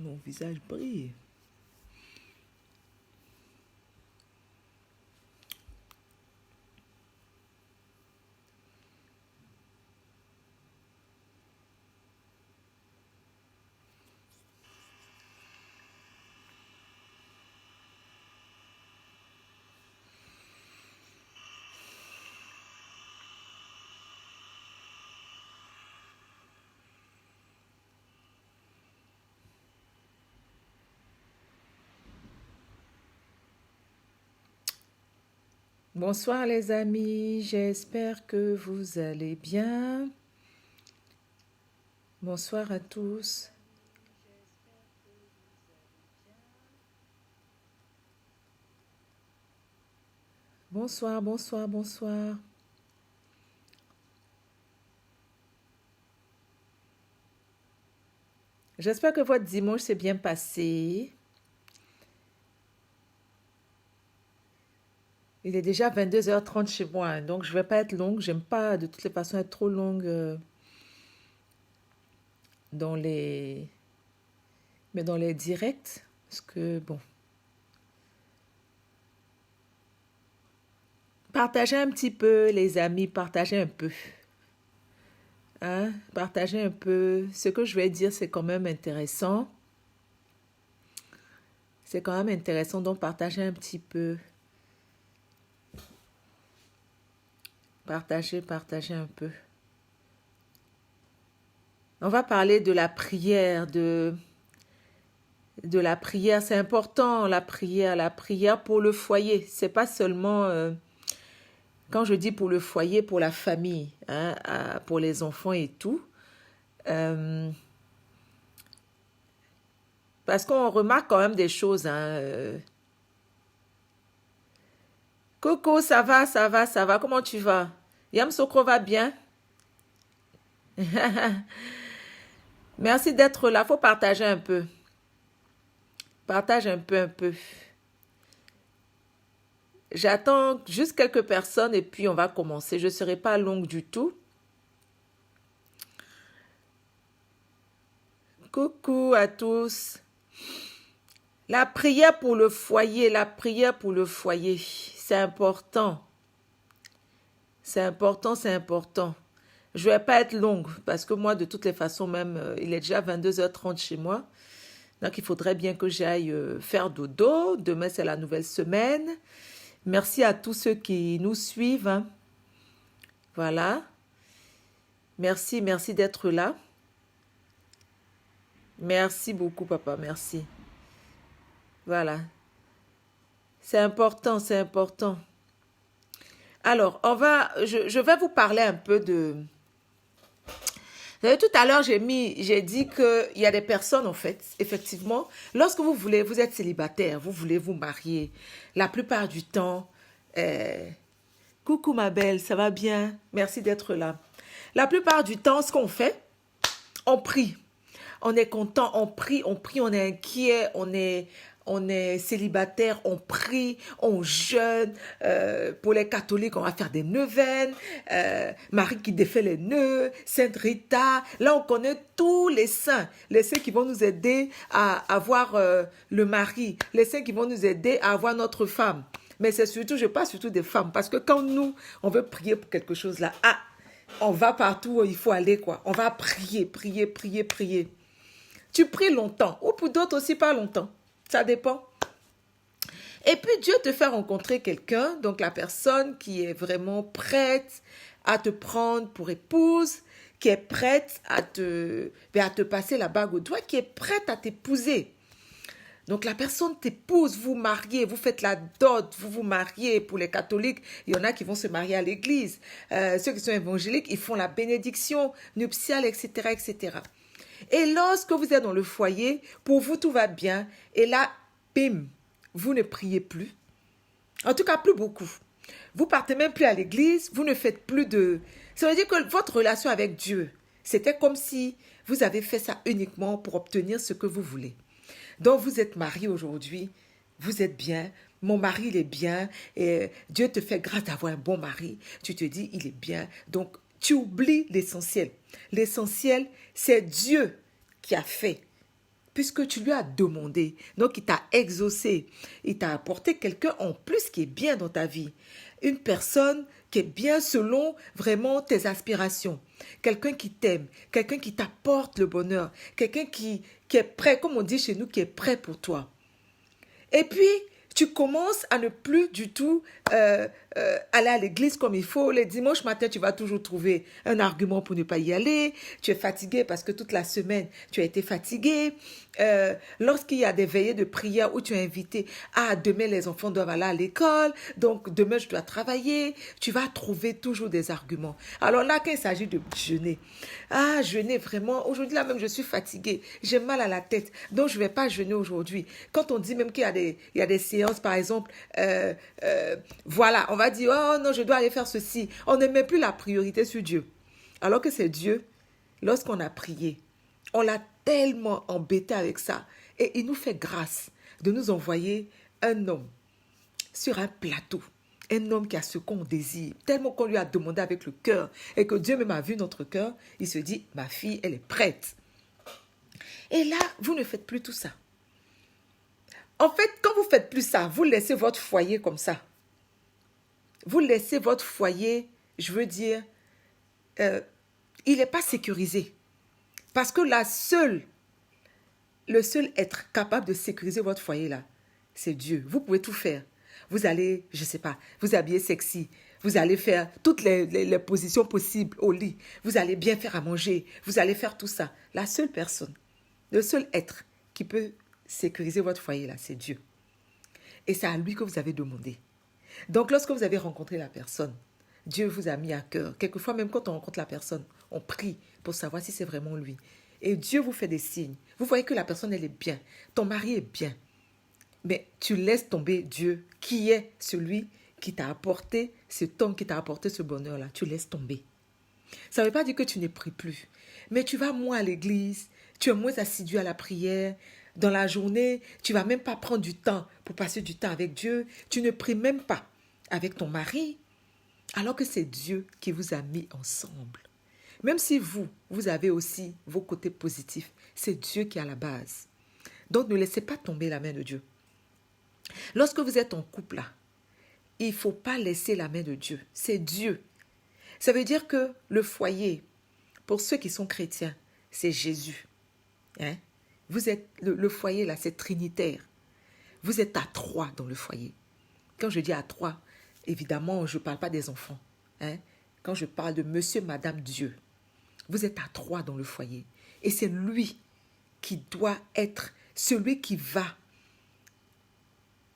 Mon visage brille. Bonsoir les amis, j'espère que vous allez bien. Bonsoir à tous. Bonsoir, bonsoir, bonsoir. J'espère que votre dimanche s'est bien passé. Il est déjà 22h30 chez moi, hein, donc je ne vais pas être longue. J'aime pas de toutes les façons être trop longue dans les... Mais dans les directs, parce que bon... Partagez un petit peu, les amis, partagez un peu. Hein? Partagez un peu. Ce que je vais dire, c'est quand même intéressant. C'est quand même intéressant, donc partagez un petit peu. Partagez un peu. On va parler de la prière, de la prière. C'est important, la prière pour le foyer. C'est pas seulement, quand je dis pour le foyer, pour la famille, hein, pour les enfants et tout. Parce qu'on remarque quand même des choses. Hein, Coco, ça va, ça va, ça va. Comment tu vas? Yam Sokro va bien? Merci d'être là. Faut partager un peu. Partage un peu, un peu. J'attends juste quelques personnes et puis on va commencer. Je ne serai pas longue du tout. Coucou à tous. La prière pour le foyer, la prière pour le foyer, c'est important. C'est important, c'est important. Je ne vais pas être longue parce que moi, de toutes les façons, même, il est déjà 22h30 chez moi. Donc, il faudrait bien que j'aille faire dodo. Demain, c'est la nouvelle semaine. Merci à tous ceux qui nous suivent. Hein. Voilà. Merci, merci d'être là. Merci beaucoup, papa. Merci. Voilà. C'est important, c'est important. Alors, je vais vous parler un peu de... Vous savez, tout à l'heure, j'ai dit qu'il y a des personnes, en fait, effectivement, lorsque vous êtes célibataire, vous voulez vous marier, la plupart du temps, coucou ma belle, ça va bien? Merci d'être là. La plupart du temps, ce qu'on fait, on prie. On est content, on prie, on est inquiet, on est célibataire, on prie, on jeûne. Pour les catholiques, on va faire des neuvaines. Marie qui défait les nœuds, Sainte Rita. Là, on connaît tous les saints qui vont nous aider à avoir le mari, les saints qui vont nous aider à avoir notre femme. Mais c'est surtout, je parle surtout des femmes, parce que quand nous, on veut prier pour quelque chose là, on va partout où il faut aller, quoi. On va prier, prier, prier, prier. Tu pries longtemps, ou pour d'autres aussi pas longtemps. Ça dépend. Et puis Dieu te fait rencontrer quelqu'un, donc la personne qui est vraiment prête à te prendre pour épouse, qui est prête à te passer la bague au doigt, qui est prête à t'épouser. Donc la personne t'épouse, vous mariez, vous faites la dot, vous vous mariez. Pour les catholiques, il y en a qui vont se marier à l'église. Ceux qui sont évangéliques, ils font la bénédiction nuptiale, etc., etc. Et lorsque vous êtes dans le foyer, pour vous tout va bien. Et là, bim, vous ne priez plus. En tout cas, plus beaucoup. Vous partez même plus à l'église, vous ne faites plus de... Ça veut dire que votre relation avec Dieu, c'était comme si vous avez fait ça uniquement pour obtenir ce que vous voulez. Donc, vous êtes marié aujourd'hui, vous êtes bien, mon mari, il est bien, et Dieu te fait grâce d'avoir un bon mari. Tu te dis, il est bien. Donc, tu oublies l'essentiel. L'essentiel, c'est Dieu qui a fait puisque tu lui as demandé. Donc, il t'a exaucé. Il t'a apporté quelqu'un en plus qui est bien dans ta vie. Une personne qui est bien selon vraiment tes aspirations. Quelqu'un qui t'aime, quelqu'un qui t'apporte le bonheur, quelqu'un qui est prêt, comme on dit chez nous, qui est prêt pour toi. Et puis, tu commences à ne plus du tout aller à l'église comme il faut. Les dimanches matin, tu vas toujours trouver un argument pour ne pas y aller. Tu es fatigué parce que toute la semaine, tu as été fatigué. Lorsqu'il y a des veillées de prière où tu es invité, demain les enfants doivent aller à l'école, donc demain je dois travailler, tu vas trouver toujours des arguments. Alors là, quand il s'agit de jeûner, jeûner vraiment, aujourd'hui là même je suis fatiguée, j'ai mal à la tête, donc je ne vais pas jeûner aujourd'hui. Quand on dit même qu'il y a des séances, par exemple, voilà, on va dire, oh non, je dois aller faire ceci. On ne met plus la priorité sur Dieu. Alors que c'est Dieu, lorsqu'on a prié, on l'a tellement embêté avec ça. Et il nous fait grâce de nous envoyer un homme sur un plateau. Un homme qui a ce qu'on désire, tellement qu'on lui a demandé avec le cœur et que Dieu même a vu notre cœur, il se dit, ma fille, elle est prête. Et là, vous ne faites plus tout ça. En fait, quand vous ne faites plus ça, vous laissez votre foyer comme ça. Vous laissez votre foyer, je veux dire, il n'est pas sécurisé. Parce que le seul être capable de sécuriser votre foyer là, c'est Dieu. Vous pouvez tout faire. Vous allez, je ne sais pas, vous habiller sexy. Vous allez faire toutes les positions possibles au lit. Vous allez bien faire à manger. Vous allez faire tout ça. La seule personne, le seul être qui peut sécuriser votre foyer là, c'est Dieu. Et c'est à lui que vous avez demandé. Donc, lorsque vous avez rencontré la personne, Dieu vous a mis à cœur. Quelquefois, même quand on rencontre la personne, on prie pour savoir si c'est vraiment lui. Et Dieu vous fait des signes. Vous voyez que la personne, elle est bien. Ton mari est bien. Mais tu laisses tomber Dieu, qui est celui qui t'a apporté cet homme, qui t'a apporté ce bonheur-là. Tu laisses tomber. Ça ne veut pas dire que tu ne pries plus. Mais tu vas moins à l'église, tu es moins assidu à la prière. Dans la journée, tu ne vas même pas prendre du temps pour passer du temps avec Dieu. Tu ne pries même pas avec ton mari. Alors que c'est Dieu qui vous a mis ensemble. Même si vous avez aussi vos côtés positifs, c'est Dieu qui est à la base. Donc ne laissez pas tomber la main de Dieu. Lorsque vous êtes en couple là, il ne faut pas laisser la main de Dieu. C'est Dieu. Ça veut dire que le foyer, pour ceux qui sont chrétiens, c'est Jésus. Hein? Vous êtes, le foyer là, c'est trinitaire. Vous êtes à 3 dans le foyer. Quand je dis à 3, évidemment, je ne parle pas des enfants. Hein? Quand je parle de monsieur, madame, Dieu, vous êtes à 3 dans le foyer. Et c'est lui qui doit être celui qui va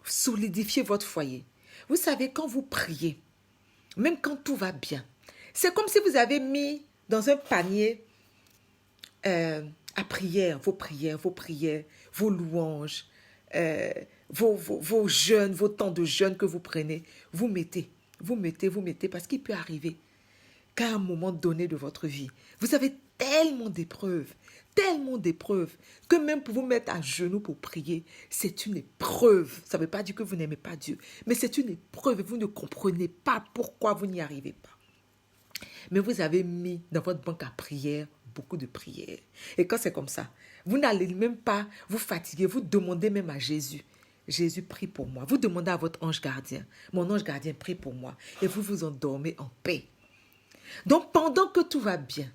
solidifier votre foyer. Vous savez, quand vous priez, même quand tout va bien, c'est comme si vous avez mis dans un panier à prière, vos louanges, vos jeûnes, vos temps de jeûne que vous prenez. Vous mettez, parce qu'il peut arriver qu'à un moment donné de votre vie, vous avez tellement d'épreuves, que même pour vous mettre à genoux pour prier, c'est une épreuve. Ça ne veut pas dire que vous n'aimez pas Dieu, mais c'est une épreuve et vous ne comprenez pas pourquoi vous n'y arrivez pas. Mais vous avez mis dans votre banque à prière beaucoup de prières. Et quand c'est comme ça, vous n'allez même pas vous fatiguer, vous demandez même à Jésus. Jésus, prie pour moi. Vous demandez à votre ange gardien. Mon ange gardien, prie pour moi. Et vous vous endormez en paix. Donc, pendant que tout va bien,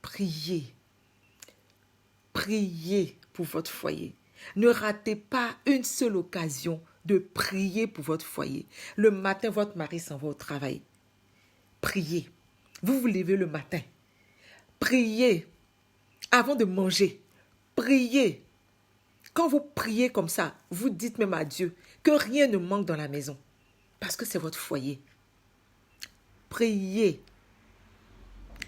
priez. Priez pour votre foyer. Ne ratez pas une seule occasion de prier pour votre foyer. Le matin, votre mari s'en va au travail. Priez. Vous vous levez le matin. Priez. Avant de manger, priez. Quand vous priez comme ça, vous dites même à Dieu que rien ne manque dans la maison. Parce que c'est votre foyer. Priez.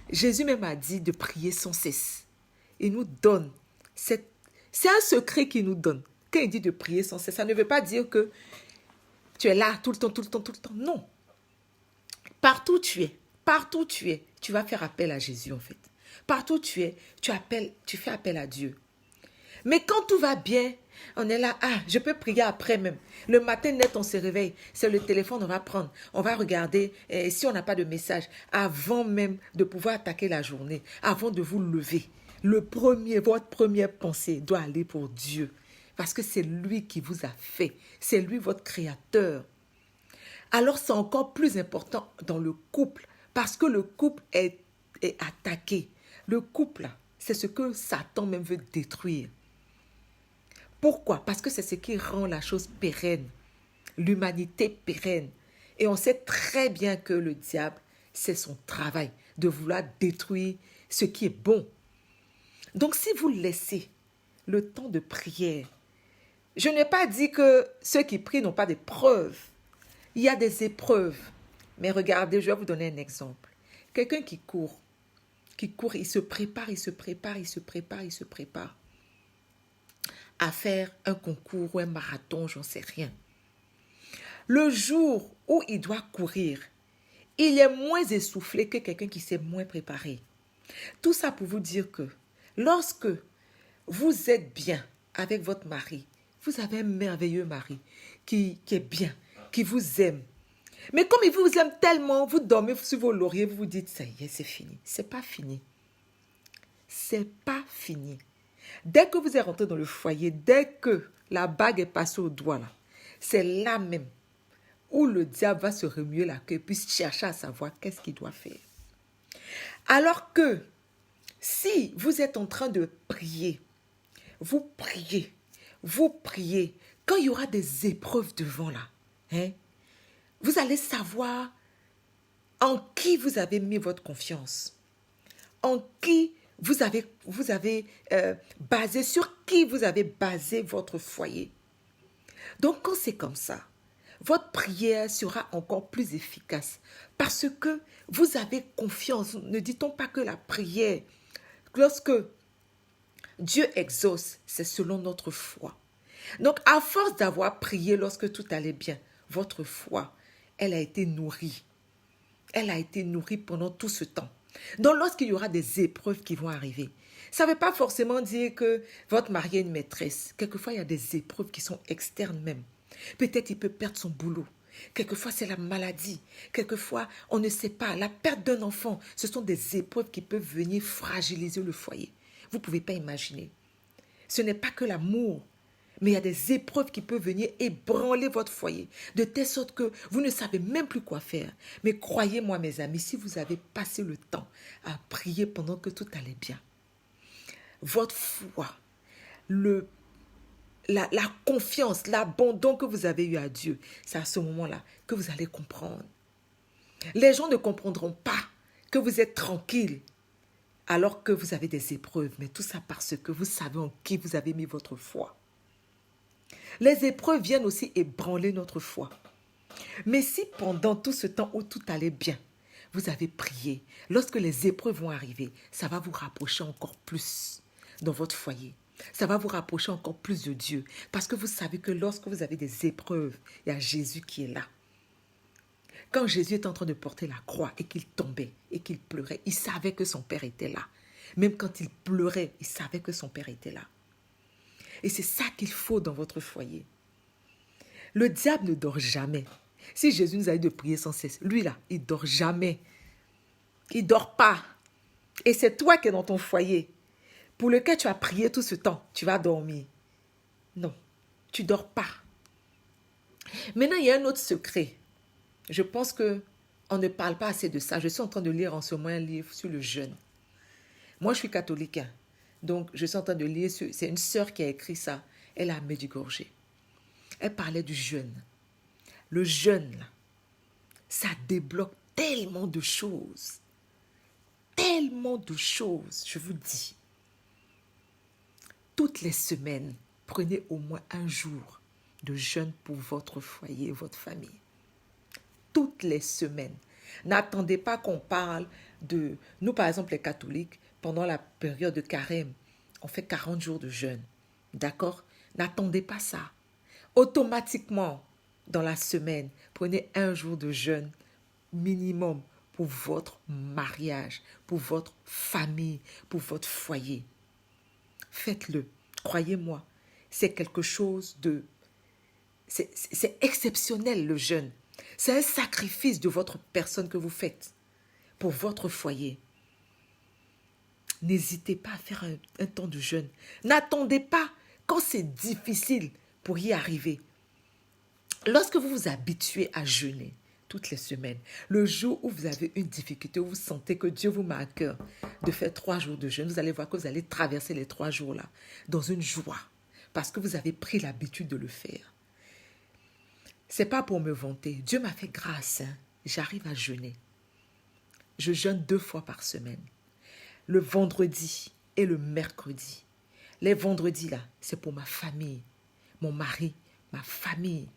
Jésus même a dit de prier sans cesse. Il nous donne. C'est un secret qu'il nous donne. Quand il dit de prier sans cesse, ça ne veut pas dire que tu es là tout le temps. Non. Partout où tu es, tu vas faire appel à Jésus en fait. Partout où tu es, tu fais appel à Dieu. Mais quand tout va bien, on est là, je peux prier après même. Le matin net, on se réveille, c'est le téléphone, on va prendre, on va regarder si on n'a pas de message, avant même de pouvoir attaquer la journée, avant de vous lever. Votre première pensée doit aller pour Dieu. Parce que c'est lui qui vous a fait. C'est lui votre créateur. Alors c'est encore plus important dans le couple. Parce que le couple est attaqué. Le couple, là, c'est ce que Satan même veut détruire. Pourquoi? Parce que c'est ce qui rend la chose pérenne. L'humanité pérenne. Et on sait très bien que le diable, c'est son travail de vouloir détruire ce qui est bon. Donc si vous laissez le temps de prière, je n'ai pas dit que ceux qui prient n'ont pas des preuves. Il y a des épreuves. Mais regardez, je vais vous donner un exemple. Quelqu'un qui court, il se prépare à faire un concours ou un marathon, j'en sais rien. Le jour où il doit courir, il est moins essoufflé que quelqu'un qui s'est moins préparé. Tout ça pour vous dire que lorsque vous êtes bien avec votre mari, vous avez un merveilleux mari qui est bien, qui vous aime. Mais comme il vous aime tellement, vous dormez sur vos lauriers, vous vous dites, ça y est, c'est fini. C'est pas fini. C'est pas fini. Dès que vous êtes rentré dans le foyer, dès que la bague est passée au doigt, là, c'est là même où le diable va se remuer la queue, puis chercher à savoir qu'est-ce qu'il doit faire. Alors que si vous êtes en train de prier, vous priez, quand il y aura des épreuves devant là, vous allez savoir en qui vous avez mis votre confiance, en qui vous avez basé, sur qui vous avez basé votre foyer. Donc quand c'est comme ça, votre prière sera encore plus efficace parce que vous avez confiance. Ne dit-on pas que la prière, lorsque Dieu exauce, c'est selon notre foi. Donc à force d'avoir prié lorsque tout allait bien, votre foi, elle a été nourrie. Elle a été nourrie pendant tout ce temps. Donc lorsqu'il y aura des épreuves qui vont arriver, ça ne veut pas forcément dire que votre mari est une maîtresse. Quelquefois, il y a des épreuves qui sont externes même. Peut-être il peut perdre son boulot. Quelquefois, c'est la maladie. Quelquefois, on ne sait pas. La perte d'un enfant, ce sont des épreuves qui peuvent venir fragiliser le foyer. Vous ne pouvez pas imaginer. Ce n'est pas que l'amour, mais il y a des épreuves qui peuvent venir ébranler votre foyer, de telle sorte que vous ne savez même plus quoi faire. Mais croyez-moi, mes amis, si vous avez passé le temps à prier pendant que tout allait bien, votre foi, la confiance, l'abandon que vous avez eu à Dieu, c'est à ce moment-là que vous allez comprendre. Les gens ne comprendront pas que vous êtes tranquille alors que vous avez des épreuves, mais tout ça parce que vous savez en qui vous avez mis votre foi. Les épreuves viennent aussi ébranler notre foi. Mais si pendant tout ce temps où tout allait bien, vous avez prié, lorsque les épreuves vont arriver, ça va vous rapprocher encore plus dans votre foyer. Ça va vous rapprocher encore plus de Dieu. Parce que vous savez que lorsque vous avez des épreuves, il y a Jésus qui est là. Quand Jésus est en train de porter la croix et qu'il tombait et qu'il pleurait, il savait que son Père était là. Même quand il pleurait, il savait que son Père était là. Et c'est ça qu'il faut dans votre foyer. Le diable ne dort jamais. Si Jésus nous a dit de prier sans cesse, lui là, il ne dort jamais. Il ne dort pas. Et c'est toi qui es dans ton foyer, pour lequel tu as prié tout ce temps, tu vas dormir. Non, tu ne dors pas. Maintenant, il y a un autre secret. Je pense qu'on ne parle pas assez de ça. Je suis en train de lire en ce moment un livre sur le jeûne. Moi, je suis catholique. Donc, je suis en train de lire. C'est une sœur qui a écrit ça. Elle a Medjugorje. Elle parlait du jeûne. Le jeûne, là, ça débloque tellement de choses. Tellement de choses, je vous dis. Toutes les semaines, prenez au moins un jour de jeûne pour votre foyer, votre famille. Toutes les semaines. N'attendez pas qu'on parle de... Nous, par exemple, les catholiques, pendant la période de carême, on fait 40 jours de jeûne. D'accord? N'attendez pas ça. Automatiquement, dans la semaine, prenez un jour de jeûne minimum pour votre mariage, pour votre famille, pour votre foyer. Faites-le. Croyez-moi, c'est quelque chose de... C'est exceptionnel, le jeûne. C'est un sacrifice de votre personne que vous faites pour votre foyer. N'hésitez pas à faire un temps de jeûne. N'attendez pas quand c'est difficile pour y arriver. Lorsque vous vous habituez à jeûner toutes les semaines, le jour où vous avez une difficulté, où vous sentez que Dieu vous met à cœur de faire 3 jours de jeûne, vous allez voir que vous allez traverser les 3 jours-là dans une joie parce que vous avez pris l'habitude de le faire. C'est pas pour me vanter. Dieu m'a fait grâce. J'arrive à jeûner. Je jeûne 2 fois par semaine. Le vendredi et le mercredi. Les vendredis, là, c'est pour ma famille, mon mari, ma famille.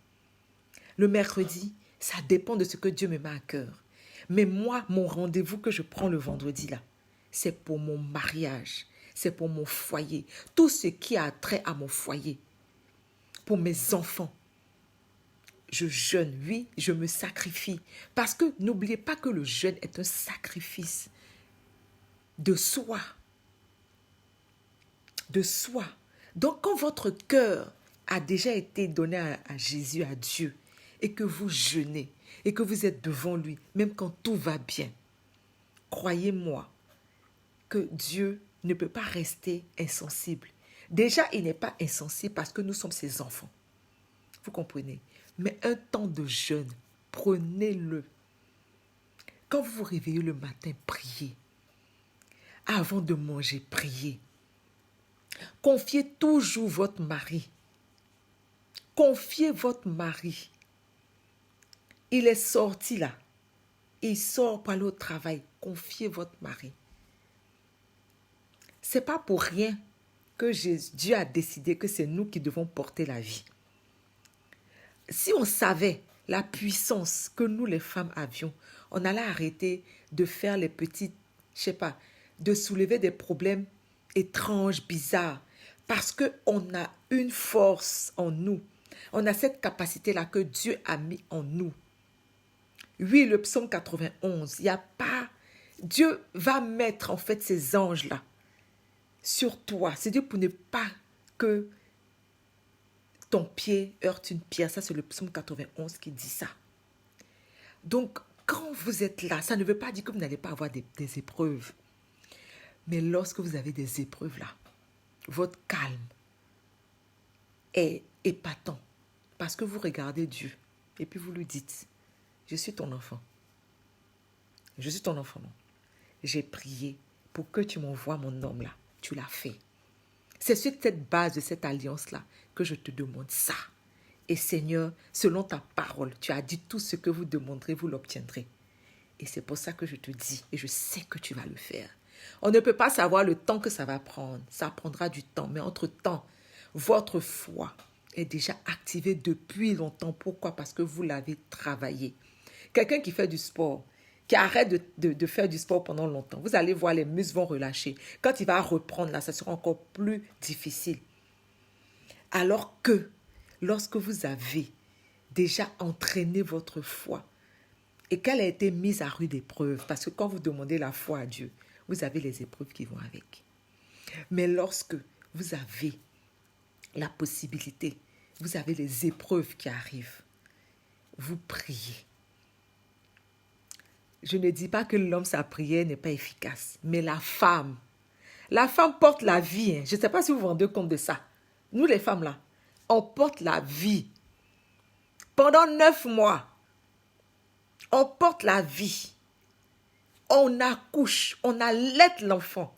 Le mercredi, ça dépend de ce que Dieu me met à cœur. Mais moi, mon rendez-vous que je prends le vendredi, là, c'est pour mon mariage, c'est pour mon foyer. Tout ce qui a trait à mon foyer, pour mes enfants. Je jeûne, oui, je me sacrifie. Parce que n'oubliez pas que le jeûne est un sacrifice de soi. De soi. Donc, quand votre cœur a déjà été donné à Jésus, à Dieu, et que vous jeûnez, et que vous êtes devant lui, même quand tout va bien, croyez-moi que Dieu ne peut pas rester insensible. Déjà, il n'est pas insensible parce que nous sommes ses enfants. Vous comprenez? Mais un temps de jeûne, prenez-le. Quand vous vous réveillez le matin, priez. Avant de manger, priez. Confiez toujours votre mari. Confiez votre mari. Il est sorti là. Il sort pour aller au travail. Confiez votre mari. C'est pas pour rien que Dieu a décidé que c'est nous qui devons porter la vie. Si on savait la puissance que nous les femmes avions, on allait arrêter de faire les petites, je sais pas, de soulever des problèmes étranges, bizarres, parce qu'on a une force en nous. On a cette capacité-là que Dieu a mis en nous. Oui, le psaume 91, il n'y a pas... Dieu va mettre en fait ces anges-là sur toi. C'est Dieu pour ne pas que ton pied heurte une pierre. Ça, c'est le psaume 91 qui dit ça. Donc, quand vous êtes là, ça ne veut pas dire que vous n'allez pas avoir des épreuves. Mais lorsque vous avez des épreuves là, votre calme est épatant. Parce que vous regardez Dieu et puis vous lui dites, je suis ton enfant. Je suis ton enfant, non. J'ai prié pour que tu m'envoies mon homme là. Tu l'as fait. C'est sur cette base de cette alliance-là que je te demande ça. Et Seigneur, selon ta parole, tu as dit tout ce que vous demanderez, vous l'obtiendrez. Et c'est pour ça que je te dis, et je sais que tu vas le faire. On ne peut pas savoir le temps que ça va prendre. Ça prendra du temps. Mais entre-temps, votre foi est déjà activée depuis longtemps. Pourquoi? Parce que vous l'avez travaillé. Quelqu'un qui fait du sport, qui arrête de faire du sport pendant longtemps, vous allez voir, les muscles vont relâcher. Quand il va reprendre, là, ça sera encore plus difficile. Alors que, lorsque vous avez déjà entraîné votre foi et qu'elle a été mise à rude épreuve, parce que quand vous demandez la foi à Dieu, vous avez les épreuves qui vont avec. Mais lorsque vous avez la possibilité, vous avez les épreuves qui arrivent, vous priez. Je ne dis pas que l'homme, sa prière n'est pas efficace, mais la femme porte la vie. Je ne sais pas si vous vous rendez compte de ça. Nous, les femmes, là, on porte la vie. Pendant 9 mois, on porte la vie. On accouche, on allaite l'enfant.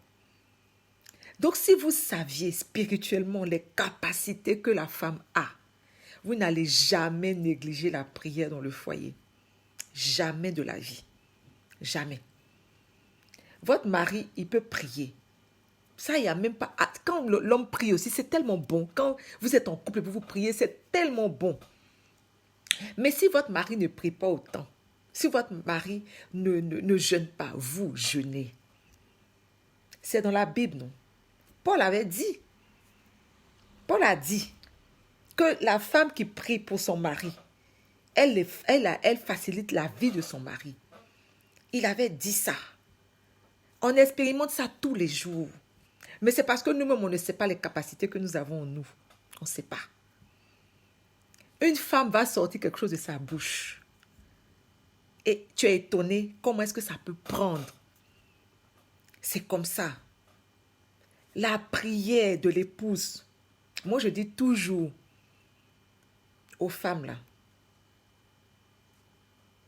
Donc, si vous saviez spirituellement les capacités que la femme a, vous n'allez jamais négliger la prière dans le foyer. Jamais de la vie. Jamais. Votre mari, il peut prier. Ça, il n'y a même pas... Quand l'homme prie aussi, c'est tellement bon. Quand vous êtes en couple et vous priez, c'est tellement bon. Mais si votre mari ne prie pas autant, si votre mari ne jeûne pas, vous jeûnez. C'est dans la Bible, non? Paul avait dit. Paul a dit que la femme qui prie pour son mari, elle facilite la vie de son mari. Il avait dit ça. On expérimente ça tous les jours. Mais c'est parce que nous-mêmes, on ne sait pas les capacités que nous avons en nous. On ne sait pas. Une femme va sortir quelque chose de sa bouche. Et tu es étonné, comment est-ce que ça peut prendre? C'est comme ça. La prière de l'épouse. Moi, je dis toujours aux femmes là,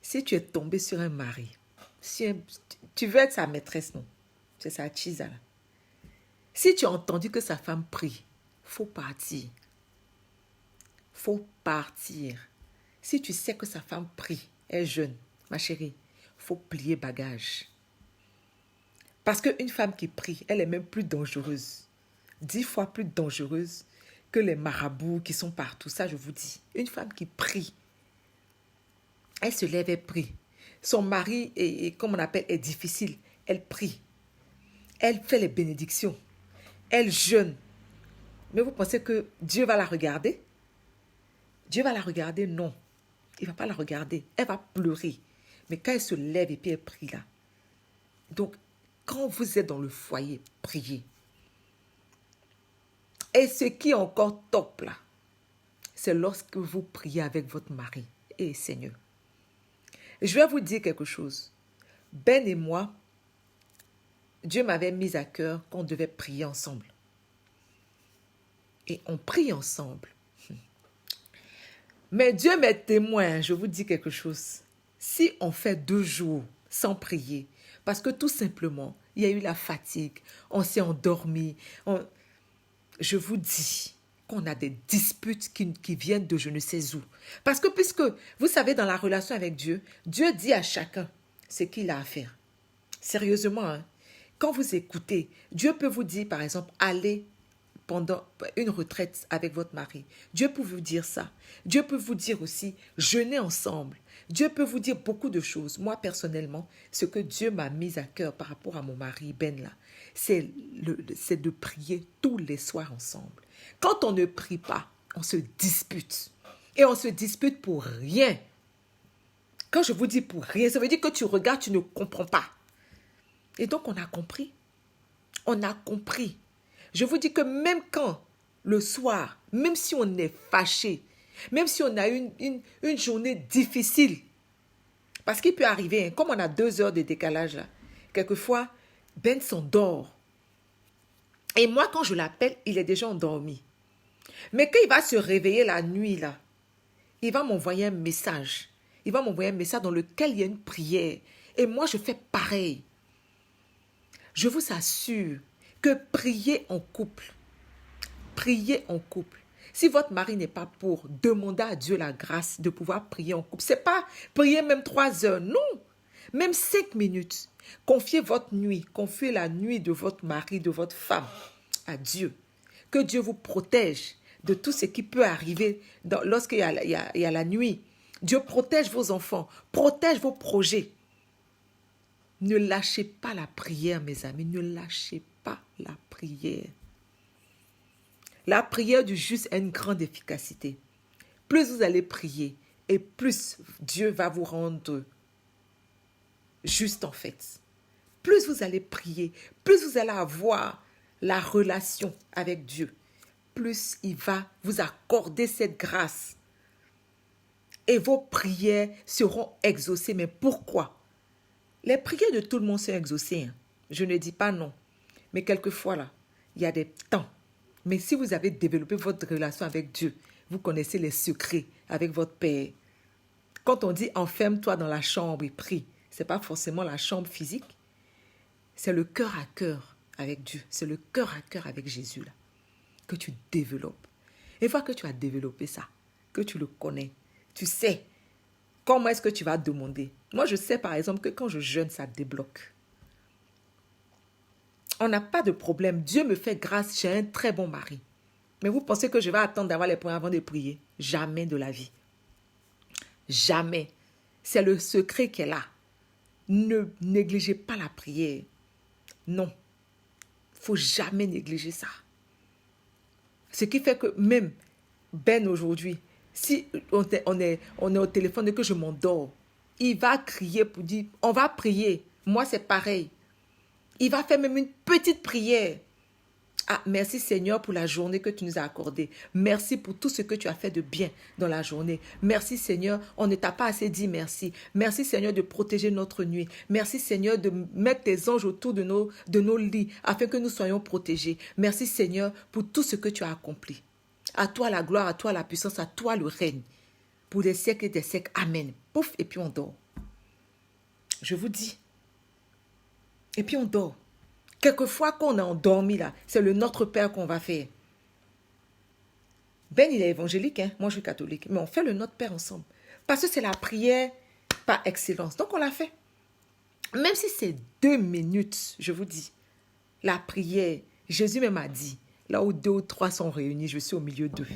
si tu es tombé sur un mari, tu veux être sa maîtresse, non? C'est sa chisa là. Si tu as entendu que sa femme prie, faut partir. Faut partir. Si tu sais que sa femme prie, elle est jeune, ma chérie, faut plier bagage. Parce qu'une femme qui prie, elle est même plus dangereuse. 10 fois plus dangereuse que les marabouts qui sont partout. Ça, je vous dis. Une femme qui prie, elle se lève et prie. Son mari, comme on appelle, est difficile. Elle prie. Elle fait les bénédictions. Elle jeûne. Mais vous pensez que Dieu va la regarder? Dieu va la regarder? Non. Il ne va pas la regarder. Elle va pleurer. Mais quand elle se lève et puis elle prie là. Donc, quand vous êtes dans le foyer, priez. Et ce qui est encore top là, c'est lorsque vous priez avec votre mari. Et Seigneur, je vais vous dire quelque chose. Ben et moi, Dieu m'avait mis à cœur qu'on devait prier ensemble. Et on prie ensemble. Mais Dieu m'est témoin, je vous dis quelque chose. Si on fait 2 jours sans prier, parce que tout simplement, il y a eu la fatigue, on s'est endormi, je vous dis qu'on a des disputes qui viennent de je ne sais où. Parce que puisque, vous savez, dans la relation avec Dieu, Dieu dit à chacun ce qu'il a à faire. Sérieusement, hein, quand vous écoutez, Dieu peut vous dire, par exemple, allez pendant une retraite avec votre mari. Dieu peut vous dire ça. Dieu peut vous dire aussi, jeûner ensemble. Dieu peut vous dire beaucoup de choses. Moi, personnellement, ce que Dieu m'a mis à cœur par rapport à mon mari, Ben, là, c'est de prier tous les soirs ensemble. Quand on ne prie pas, on se dispute. Et on se dispute pour rien. Quand je vous dis pour rien, ça veut dire que tu regardes, tu ne comprends pas. Et donc, on a compris. On a compris. Je vous dis que même quand, le soir, même si on est fâché, même si on a une journée difficile, parce qu'il peut arriver, hein, comme on a 2 heures de décalage là, quelquefois, Ben s'endort. Et moi, quand je l'appelle, il est déjà endormi. Mais quand il va se réveiller la nuit là, il va m'envoyer un message. Il va m'envoyer un message dans lequel il y a une prière. Et moi, je fais pareil. Je vous assure que prier en couple, si votre mari n'est pas pour, demandez à Dieu la grâce de pouvoir prier en couple. Ce n'est pas prier même 3 heures, non. Même 5 minutes. Confiez votre nuit, confiez la nuit de votre mari, de votre femme à Dieu. Que Dieu vous protège de tout ce qui peut arriver lorsqu'il y a la nuit. Dieu protège vos enfants, protège vos projets. Ne lâchez pas la prière, mes amis. Ne lâchez pas la prière. La prière du juste a une grande efficacité. Plus vous allez prier et plus Dieu va vous rendre juste en fait. Plus vous allez prier, plus vous allez avoir la relation avec Dieu, plus il va vous accorder cette grâce. Et vos prières seront exaucées. Mais pourquoi? Les prières de tout le monde sont exaucées. Hein. Je ne dis pas non. Mais quelquefois, là, il y a des temps. Mais si vous avez développé votre relation avec Dieu, vous connaissez les secrets avec votre Père. Quand on dit « enferme-toi dans la chambre et prie », ce n'est pas forcément la chambre physique. C'est le cœur à cœur avec Dieu. C'est le cœur à cœur avec Jésus là, que tu développes. Une fois que tu as développé ça, que tu le connais, tu sais comment est-ce que tu vas demander. Moi, je sais par exemple que quand je jeûne, ça débloque. On n'a pas de problème. Dieu me fait grâce, j'ai un très bon mari. Mais vous pensez que je vais attendre d'avoir les points avant de prier? Jamais de la vie. Jamais. C'est le secret qui est là. Ne négligez pas la prière. Non. Il ne faut jamais négliger ça. Ce qui fait que même Ben aujourd'hui, si on est au téléphone et que je m'endors, il va crier pour dire, on va prier. Moi, c'est pareil. Il va faire même une petite prière. Ah, merci Seigneur pour la journée que tu nous as accordée. Merci pour tout ce que tu as fait de bien dans la journée. Merci Seigneur, on ne t'a pas assez dit merci. Merci Seigneur de protéger notre nuit. Merci Seigneur de mettre tes anges autour de nos lits afin que nous soyons protégés. Merci Seigneur pour tout ce que tu as accompli. À toi la gloire, à toi la puissance, à toi le règne. Pour des siècles et des siècles. Amen. Pouf, et puis on dort. Je vous dis. Et puis on dort. Quelquefois, quand on est endormi, là, c'est le Notre Père qu'on va faire. Ben, il est évangélique, hein? Moi, je suis catholique. Mais on fait le Notre Père ensemble. Parce que c'est la prière par excellence. Donc, on l'a fait. Même si c'est 2 minutes, je vous dis, la prière, Jésus même a dit, là où 2 ou 3 sont réunis, je suis au milieu d'eux.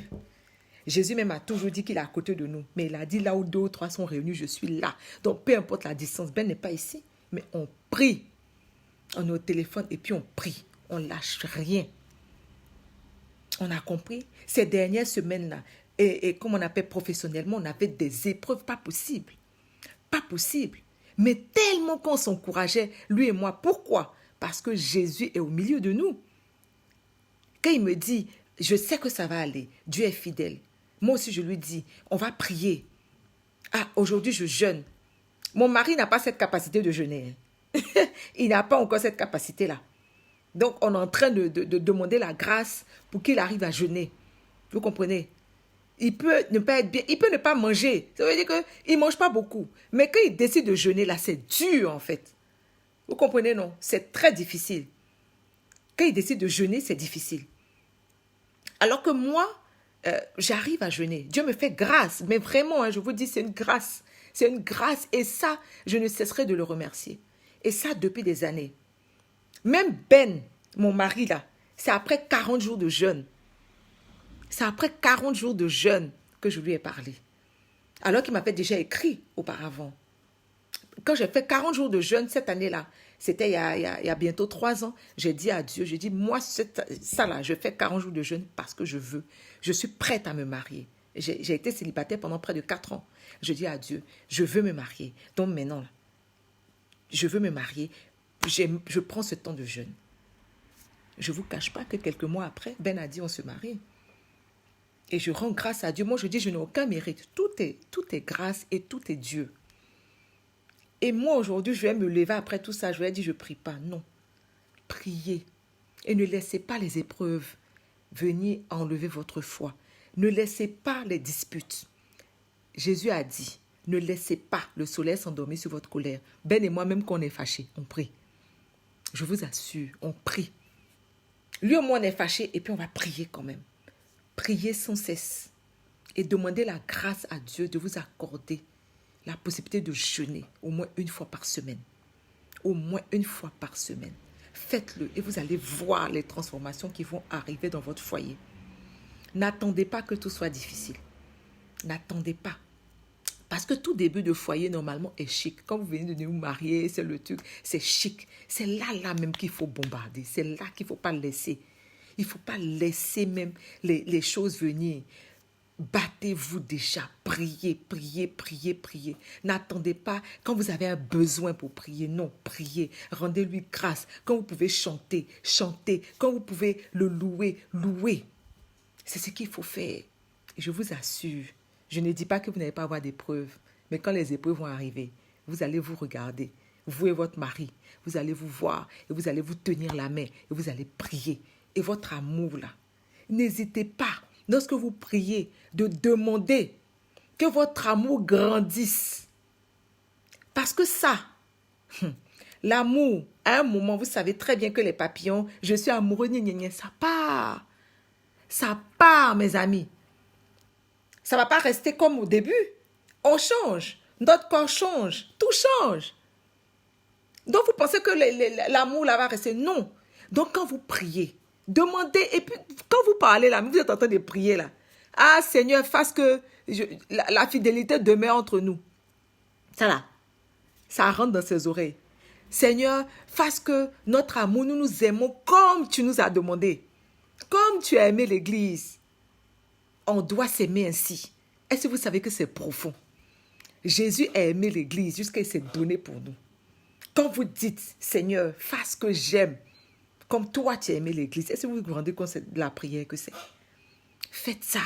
Jésus même a toujours dit qu'il est à côté de nous. Mais il a dit, là où 2 ou 3 sont réunis, je suis là. Donc, peu importe la distance, Ben n'est pas ici. Mais on prie. On est au téléphone et puis on prie. On lâche rien. On a compris. Ces dernières semaines-là, et comme on appelle professionnellement, on avait des épreuves pas possibles. Pas possible. Mais tellement qu'on s'encourageait, lui et moi. Pourquoi? Parce que Jésus est au milieu de nous. Quand il me dit, je sais que ça va aller, Dieu est fidèle. Moi aussi, je lui dis, on va prier. Ah, aujourd'hui, je jeûne. Mon mari n'a pas cette capacité de jeûner. Il n'a pas encore cette capacité-là. Donc, on est en train de demander la grâce pour qu'il arrive à jeûner. Vous comprenez? Il peut ne pas être bien, il peut ne pas manger. Ça veut dire qu'il ne mange pas beaucoup. Mais quand il décide de jeûner, là, c'est dur, en fait. Vous comprenez, non? C'est très difficile. Quand il décide de jeûner, c'est difficile. Alors que moi, j'arrive à jeûner. Dieu me fait grâce. Mais vraiment, hein, je vous dis, c'est une grâce. C'est une grâce. Et ça, je ne cesserai de le remercier. Et ça, depuis des années. Même Ben, mon mari, là, c'est après 40 jours de jeûne. C'est après 40 jours de jeûne que je lui ai parlé. Alors qu'il m'avait déjà écrit auparavant. Quand j'ai fait 40 jours de jeûne cette année-là, c'était il y a bientôt 3 ans, j'ai dit à Dieu, j'ai dit, moi, ça là, je fais 40 jours de jeûne parce que je veux. Je suis prête à me marier. J'ai été célibataire pendant près de 4 ans. Je dis à Dieu, je veux me marier. Donc maintenant, là, je veux me marier. Je prends ce temps de jeûne. Je ne vous cache pas que quelques mois après, Ben a dit, on se marie. Et je rends grâce à Dieu. Moi, je dis, je n'ai aucun mérite. Tout est grâce et tout est Dieu. Et moi, aujourd'hui, je vais me lever après tout ça. Je vais dire, je ne prie pas. Non. Priez. Et ne laissez pas les épreuves venir enlever votre foi. Ne laissez pas les disputes. Jésus a dit, ne laissez pas le soleil s'endormir sur votre colère. Ben et moi, même quand on est fâchés, on prie. Je vous assure, on prie. Lui et moi, on est fâchés et puis on va prier quand même. Priez sans cesse et demandez la grâce à Dieu de vous accorder la possibilité de jeûner au moins 1 fois par semaine. Au moins 1 fois par semaine. Faites-le et vous allez voir les transformations qui vont arriver dans votre foyer. N'attendez pas que tout soit difficile. N'attendez pas. Parce que tout début de foyer, normalement, est chic. Quand vous venez de vous marier, c'est le truc, c'est chic. C'est là même qu'il faut bombarder. C'est là qu'il ne faut pas laisser. Il ne faut pas laisser même les choses venir. Battez-vous déjà. Priez, priez, priez, priez. N'attendez pas quand vous avez un besoin pour prier. Non, priez. Rendez-lui grâce. Quand vous pouvez chanter, chantez. Quand vous pouvez le louer, louez. C'est ce qu'il faut faire. Et je vous assure, je ne dis pas que vous n'allez pas avoir d'épreuves, mais quand les épreuves vont arriver, vous allez vous regarder, vous et votre mari, vous allez vous voir et vous allez vous tenir la main et vous allez prier. Et votre amour là, n'hésitez pas, lorsque vous priez, de demander que votre amour grandisse. Parce que ça, l'amour, à un moment, vous savez très bien que les papillons, je suis amoureux, ça part. Ça part, mes amis. Ça ne va pas rester comme au début. On change. Notre corps change. Tout change. Donc, vous pensez que l'amour là va rester? Non. Donc, quand vous priez, demandez. Et puis, quand vous parlez là, vous êtes en train de prier là. Ah, Seigneur, fasse que la fidélité demeure entre nous. Ça là, ça rentre dans ses oreilles. Seigneur, fasse que notre amour, nous nous aimons comme tu nous as demandé. Comme tu as aimé l'Église. On doit s'aimer ainsi. Est-ce que vous savez que c'est profond? Jésus a aimé l'Église jusqu'à ce qu'il s'est donné pour nous. Quand vous dites, Seigneur, fasse que j'aime Comme toi, tu as aimé l'église. Est-ce que vous vous rendez compte de la prière que c'est? Faites ça.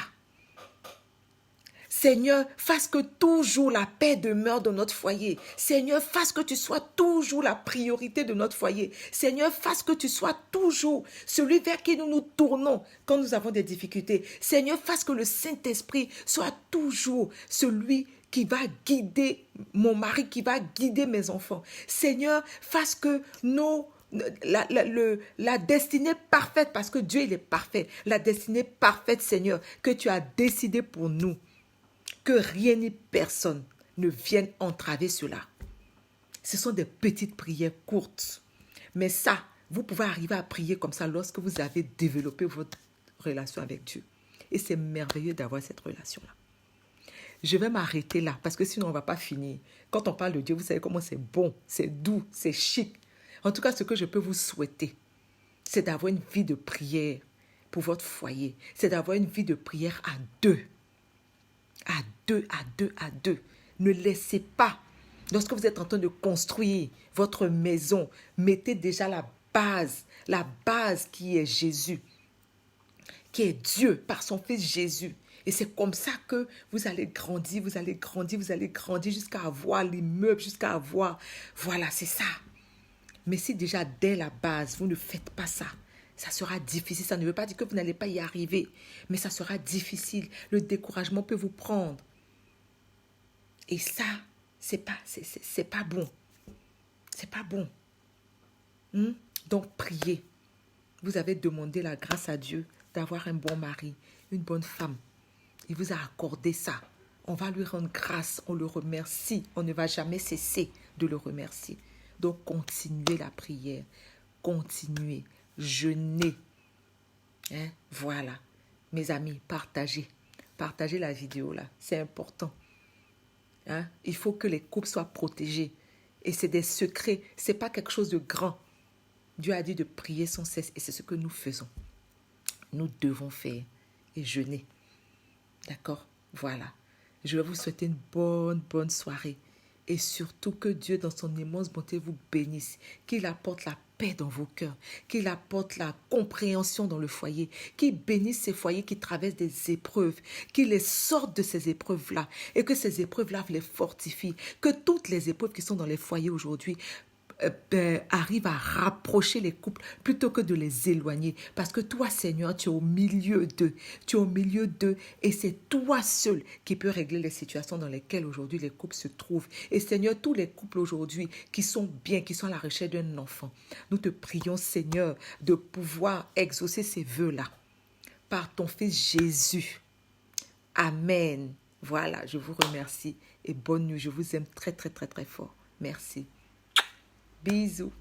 Seigneur, fasse que toujours la paix demeure dans notre foyer. Seigneur, fasse que tu sois toujours la priorité de notre foyer. Seigneur, fasse que tu sois toujours celui vers qui nous nous tournons quand nous avons des difficultés. Seigneur, fasse que le Saint-Esprit soit toujours celui qui va guider mon mari, qui va guider mes enfants. Seigneur, fasse que la destinée parfaite, parce que Dieu, il est parfait. La destinée parfaite, Seigneur, que tu as décidé pour nous. Que rien ni personne ne vienne entraver cela. Ce sont des petites prières courtes. Mais ça, vous pouvez arriver à prier comme ça lorsque vous avez développé votre relation avec Dieu. Et c'est merveilleux d'avoir cette relation-là. Je vais m'arrêter là parce que sinon on ne va pas finir. Quand on parle de Dieu, vous savez comment c'est bon, c'est doux, c'est chic. En tout cas, ce que je peux vous souhaiter, c'est d'avoir une vie de prière pour votre foyer. C'est d'avoir une vie de prière à deux. À deux. Ne laissez pas, lorsque vous êtes en train de construire votre maison, mettez déjà la base qui est Jésus, qui est Dieu par son Fils Jésus. Et c'est comme ça que vous allez grandir jusqu'à avoir l'immeuble, jusqu'à avoir... Voilà, c'est ça. Mais si déjà dès la base, vous ne faites pas ça, ça sera difficile. Ça ne veut pas dire que vous n'allez pas y arriver, mais ça sera difficile. Le découragement peut vous prendre. Et ça, c'est pas bon. C'est pas bon. Donc, priez. Vous avez demandé la grâce à Dieu d'avoir un bon mari, une bonne femme. Il vous a accordé ça. On va lui rendre grâce, on le remercie. On ne va jamais cesser de le remercier. Donc, continuez la prière. Continuez. Jeûnez. Voilà. Mes amis, partagez. Partagez la vidéo là. C'est important. Il faut que les couples soient protégés. Et c'est des secrets. Ce n'est pas quelque chose de grand. Dieu a dit de prier sans cesse. Et c'est ce que nous faisons. Nous devons faire et jeûner. D'accord? Voilà. Je vais vous souhaiter une bonne soirée. Et surtout que Dieu, dans son immense bonté, vous bénisse. Qu'il apporte la paix dans vos cœurs. Qu'il apporte la compréhension dans le foyer. Qu'il bénisse ces foyers qui traversent des épreuves. Qu'il les sorte de ces épreuves-là. Et que ces épreuves-là les fortifient. Que toutes les épreuves qui sont dans les foyers aujourd'hui arrive à rapprocher les couples plutôt que de les éloigner. Parce que toi, Seigneur, tu es au milieu d'eux. Tu es au milieu d'eux et c'est toi seul qui peux régler les situations dans lesquelles aujourd'hui les couples se trouvent. Et Seigneur, tous les couples aujourd'hui qui sont bien, qui sont à la recherche d'un enfant, nous te prions, Seigneur, de pouvoir exaucer ces vœux-là par ton Fils Jésus. Amen. Voilà, je vous remercie et bonne nuit. Je vous aime très fort. Merci. Bisous.